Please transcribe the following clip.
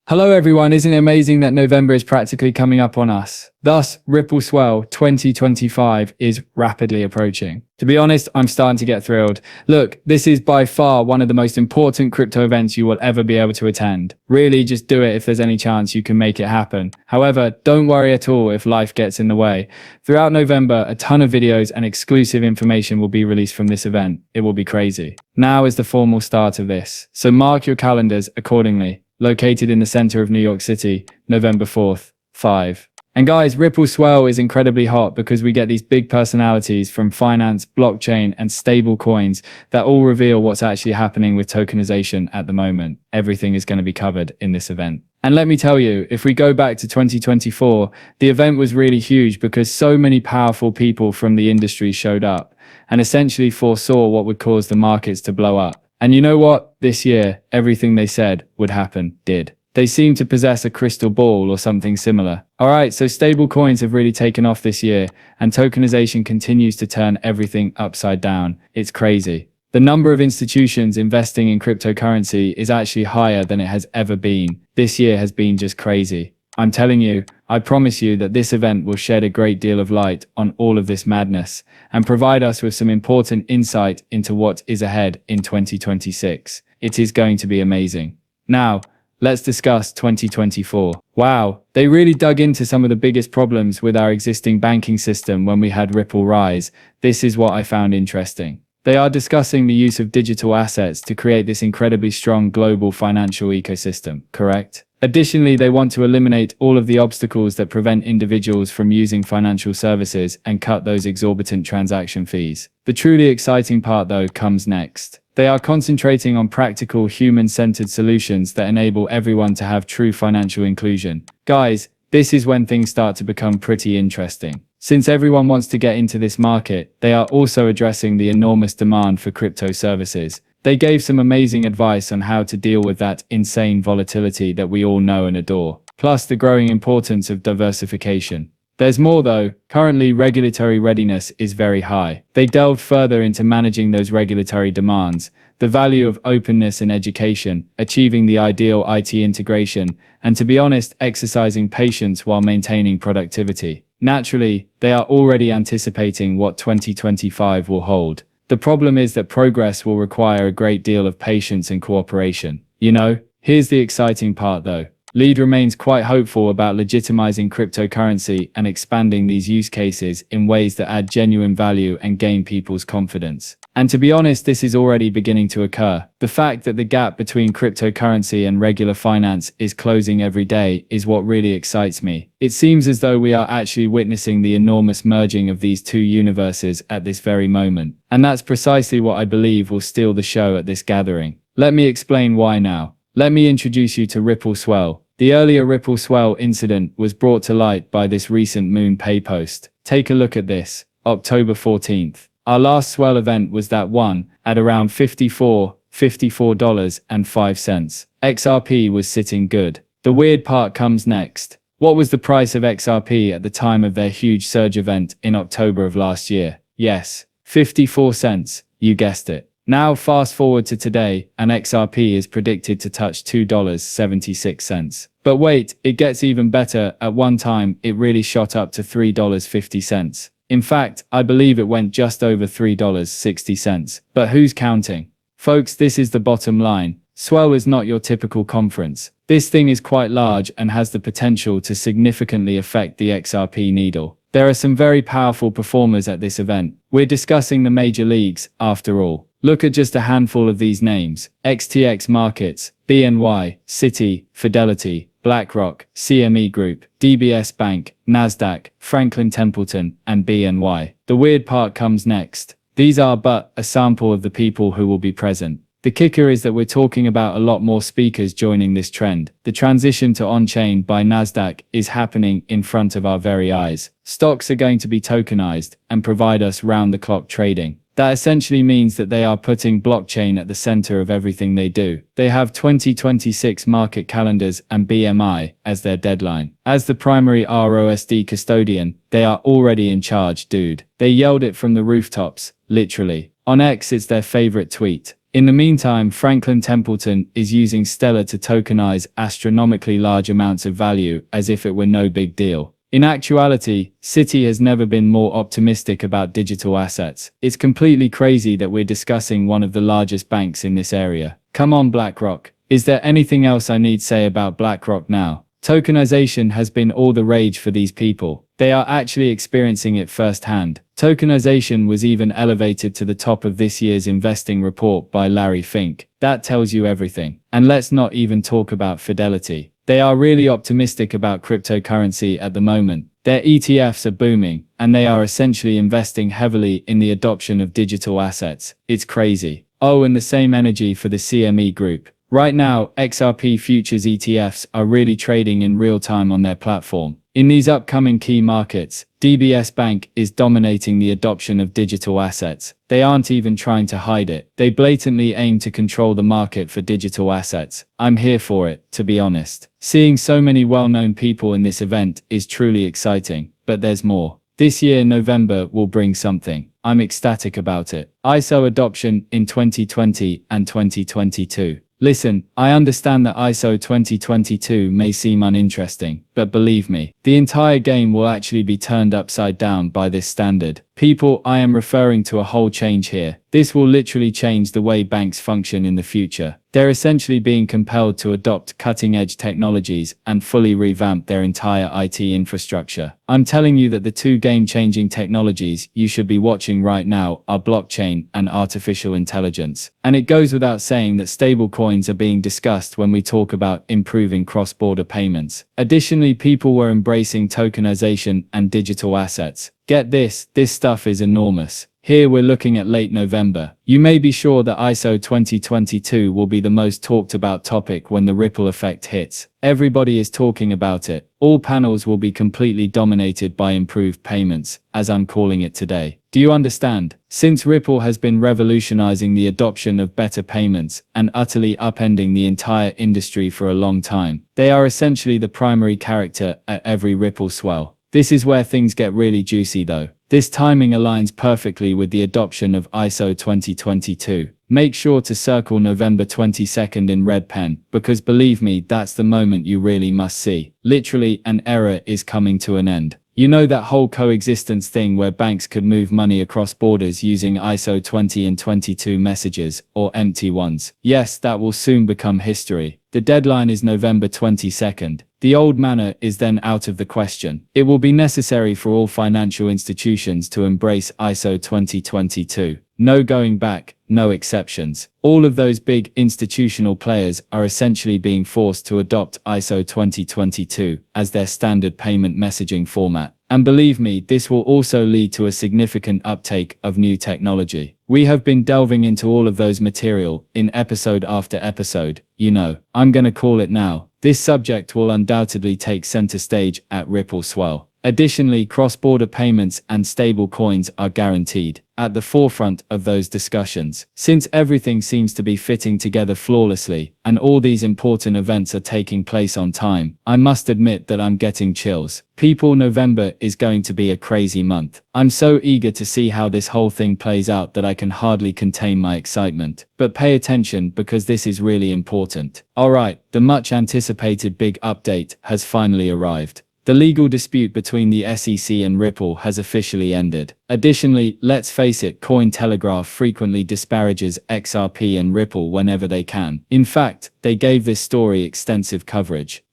Hello everyone, isn't it amazing that November is practically coming up on us? Thus, Ripple Swell 2025 is rapidly approaching. To be honest, I'm starting to get thrilled. Look, this is by far one of the most important crypto events you will ever be able to attend. Really, just do it if there's any chance you can make it happen. However, don't worry at all if life gets in the way. Throughout November, a ton of videos and exclusive information will be released from this event. It will be crazy. Now is the formal start of this, so mark your calendars accordingly. Located in the center of New York City, November 4th, 5. And guys, Ripple Swell is incredibly hot because we get these big personalities from finance, blockchain, and stable coins that all reveal what's actually happening with tokenization at the moment. Everything is going to be covered in this event. And let me tell you, if we go back to 2024, the event was really huge because so many powerful people from the industry showed up and essentially foresaw what would cause the markets to blow up. And you know what? This year, everything they said would happen did. They seem to possess a crystal ball or something similar. Alright, so stable coins have really taken off this year, and tokenization continues to turn everything upside down. It's crazy. The number of institutions investing in cryptocurrency is actually higher than it has ever been. This year has been just crazy. I'm telling you, I promise you that this event will shed a great deal of light on all of this madness and provide us with some important insight into what is ahead in 2026. It is going to be amazing. Now, let's discuss 2024. Wow, they really dug into some of the biggest problems with our existing banking system when we had Ripple rise. This is what I found interesting. They are discussing the use of digital assets to create this incredibly strong global financial ecosystem, correct? Additionally, they want to eliminate all of the obstacles that prevent individuals from using financial services and cut those exorbitant transaction fees. The truly exciting part, though, comes next. They are concentrating on practical, human-centered solutions that enable everyone to have true financial inclusion. Guys, this is when things start to become pretty interesting. Since everyone wants to get into this market, they are also addressing the enormous demand for crypto services. They gave some amazing advice on how to deal with that insane volatility that we all know and adore, plus the growing importance of diversification. There's more though. Currently, regulatory readiness is very high. They delved further into managing those regulatory demands, the value of openness in education, achieving the ideal IT integration, and to be honest, exercising patience while maintaining productivity. Naturally, they are already anticipating what 2025 will hold. The problem is that progress will require a great deal of patience and cooperation. You know, here's the exciting part though. Lead remains quite hopeful about legitimizing cryptocurrency and expanding these use cases in ways that add genuine value and gain people's confidence. And to be honest, this is already beginning to occur. The fact that the gap between cryptocurrency and regular finance is closing every day is what really excites me. It seems as though we are actually witnessing the enormous merging of these two universes at this very moment. And that's precisely what I believe will steal the show at this gathering. Let me explain why now. Let me introduce you to Ripple Swell. The earlier Ripple Swell incident was brought to light by this recent MoonPay post. Take a look at this. October 14th. Our last Swell event was that one, at around $54.05. XRP was sitting good. The weird part comes next. What was the price of XRP at the time of their huge surge event in October of last year? Yes, 54 cents. You guessed it. Now fast forward to today, and XRP is predicted to touch $2.76. But wait, it gets even better. At one time, it really shot up to $3.50. In fact, I believe it went just over $3.60. But who's counting? Folks, this is the bottom line. Swell is not your typical conference. This thing is quite large and has the potential to significantly affect the XRP needle. There are some very powerful performers at this event. We're discussing the major leagues, after all. Look at just a handful of these names: XTX Markets, BNY, Citi, Fidelity, BlackRock, CME Group, DBS Bank, Nasdaq, Franklin Templeton, and BNY. The weird part comes next. These are but a sample of the people who will be present. The kicker is that we're talking about a lot more speakers joining this trend. The transition to on-chain by Nasdaq is happening in front of our very eyes. Stocks are going to be tokenized and provide us round-the-clock trading. That essentially means that they are putting blockchain at the center of everything they do. They have 2026 market calendars and BMI as their deadline. As the primary ROSD custodian, they are already in charge, dude. They yelled it from the rooftops, literally. On X, it's their favorite tweet. In the meantime, Franklin Templeton is using Stellar to tokenize astronomically large amounts of value as if it were no big deal. In actuality, Citi has never been more optimistic about digital assets. It's completely crazy that we're discussing one of the largest banks in this area. Come on, BlackRock. Is there anything else I need to say about BlackRock now? Tokenization has been all the rage for these people. They are actually experiencing it firsthand. Tokenization was even elevated to the top of this year's investing report by Larry Fink. That tells you everything. And let's not even talk about Fidelity. They are really optimistic about cryptocurrency at the moment. Their ETFs are booming, and they are essentially investing heavily in the adoption of digital assets. It's crazy. Oh, and the same energy for the CME group. Right now, XRP futures ETFs are really trading in real time on their platform. In these upcoming key markets, DBS Bank is dominating the adoption of digital assets. They aren't even trying to hide it. They blatantly aim to control the market for digital assets. I'm here for it, to be honest. Seeing so many well-known people in this event is truly exciting, but there's more. This year, November will bring something. I'm ecstatic about it. ISO adoption in 2020 and 2022. Listen, I understand that ISO 2022 may seem uninteresting, but believe me, the entire game will actually be turned upside down by this standard. People, I am referring to a whole change here. This will literally change the way banks function in the future. They're essentially being compelled to adopt cutting-edge technologies and fully revamp their entire IT infrastructure. I'm telling you that the two game-changing technologies you should be watching right now are blockchain and artificial intelligence. And it goes without saying that stablecoins are being discussed when we talk about improving cross-border payments. Additionally, people were embracing tokenization and digital assets. Get this stuff is enormous. Here we're looking at late November. You may be sure that ISO 2022 will be the most talked about topic when the ripple effect hits. Everybody is talking about it. All panels will be completely dominated by improved payments, as I'm calling it today. Do you understand? Since Ripple has been revolutionizing the adoption of better payments and utterly upending the entire industry for a long time, they are essentially the primary character at every Ripple swell. This is where things get really juicy though. This timing aligns perfectly with the adoption of ISO 2022. Make sure to circle November 22nd in red pen, because believe me, that's the moment you really must see. Literally, an era is coming to an end. You know that whole coexistence thing where banks could move money across borders using ISO 20 and 22 messages, or empty ones? Yes, that will soon become history. The deadline is November 22nd. The old manner is then out of the question. It will be necessary for all financial institutions to embrace ISO 2022. No going back, no exceptions. All of those big institutional players are essentially being forced to adopt ISO 2022 as their standard payment messaging format. And believe me, this will also lead to a significant uptake of new technology. We have been delving into all of those material in episode after episode. You know, I'm gonna call it now. This subject will undoubtedly take center stage at Ripple Swell. Additionally, cross-border payments and stable coins are guaranteed at the forefront of those discussions. Since everything seems to be fitting together flawlessly, and all these important events are taking place on time, I must admit that I'm getting chills. People, November is going to be a crazy month. I'm so eager to see how this whole thing plays out that I can hardly contain my excitement. But pay attention because this is really important. Alright, the much anticipated big update has finally arrived. The legal dispute between the SEC and Ripple has officially ended. Additionally, let's face it, Cointelegraph frequently disparages XRP and Ripple whenever they can. In fact, they gave this story extensive coverage.